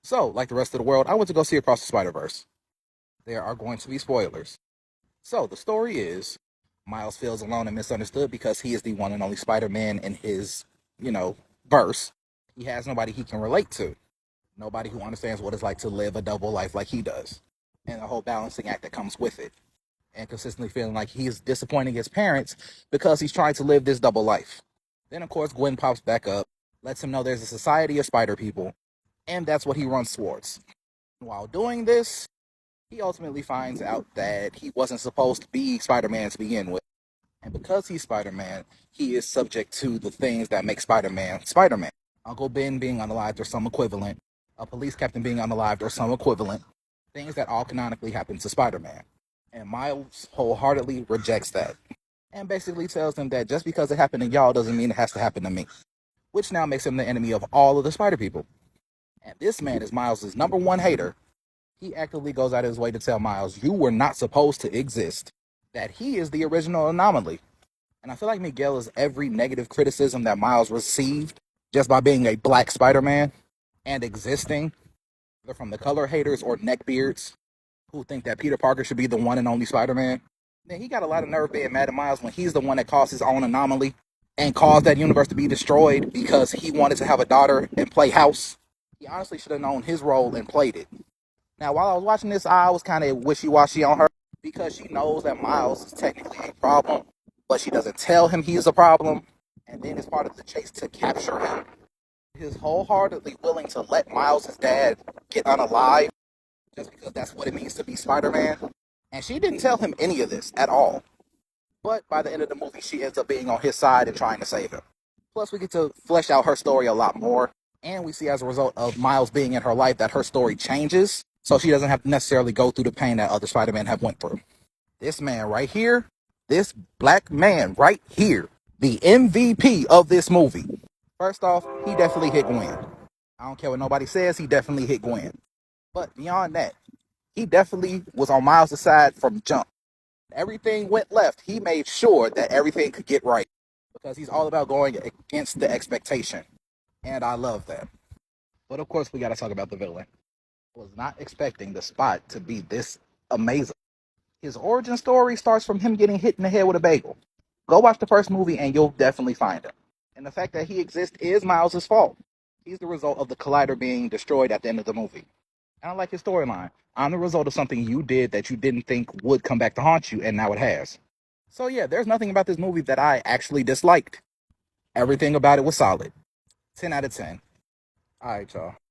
So, like the rest of the world, I went to go see Across the Spiderverse. There are going to be spoilers. So, the story is Miles feels alone and misunderstood because he is the one and only Spider Man in his, verse. He has nobody he can relate to, nobody who understands what it's like to live a double life like he does, and the whole balancing act that comes with it, and consistently feeling like he's disappointing his parents because he's trying to live this double life. Then, of course, Gwen pops back up, lets him know there's a society of spider people, and that's what he runs towards. While doing this, he ultimately finds out that he wasn't supposed to be Spider-Man to begin with. And because he's Spider-Man, he is subject to the things that make Spider-Man Spider-Man. Uncle Ben being unalived or some equivalent, a police captain being unalived or some equivalent, things that all canonically happen to Spider-Man. And Miles wholeheartedly rejects that. And basically tells them that just because it happened to y'all doesn't mean it has to happen to me. Which now makes him the enemy of all of the Spider people. And this man is Miles' number one hater. He actively goes out of his way to tell Miles, you were not supposed to exist. That he is the original anomaly. And I feel like Miguel is every negative criticism that Miles received just by being a black Spider-Man and existing, either from the color haters or neckbeards who think that Peter Parker should be the one and only Spider-Man. Then he got a lot of nerve being mad at Miles when he's the one that caused his own anomaly and caused that universe to be destroyed because he wanted to have a daughter and play house. He honestly should have known his role and played it. Now, while I was watching this, I was kind of wishy-washy on her because she knows that Miles is technically a problem, but she doesn't tell him he's a problem. And then as part of the chase to capture him, he's wholeheartedly willing to let Miles' dad get unalive just because that's what it means to be Spider-Man. And she didn't tell him any of this at all. But by the end of the movie, she ends up being on his side and trying to save him. Plus, we get to flesh out her story a lot more. And we see as a result of Miles being in her life that her story changes. So she doesn't have to necessarily go through the pain that other Spider-Men have went through. This man right here, this black man right here, the MVP of this movie. First off, he definitely hit Gwen. I don't care what nobody says, he definitely hit Gwen. But beyond that, he definitely was on Miles' side from jump. Everything went left. He made sure that everything could get right because he's all about going against the expectation. And I love that. But of course, we got to talk about the villain. I was not expecting the Spot to be this amazing. His origin story starts from him getting hit in the head with a bagel. Go watch the first movie and you'll definitely find him. And the fact that he exists is Miles' fault. He's the result of the collider being destroyed at the end of the movie. And I like his storyline. I'm the result of something you did that you didn't think would come back to haunt you, and now it has. So yeah, there's nothing about this movie that I actually disliked. Everything about it was solid. 10 out of 10. Alright, y'all.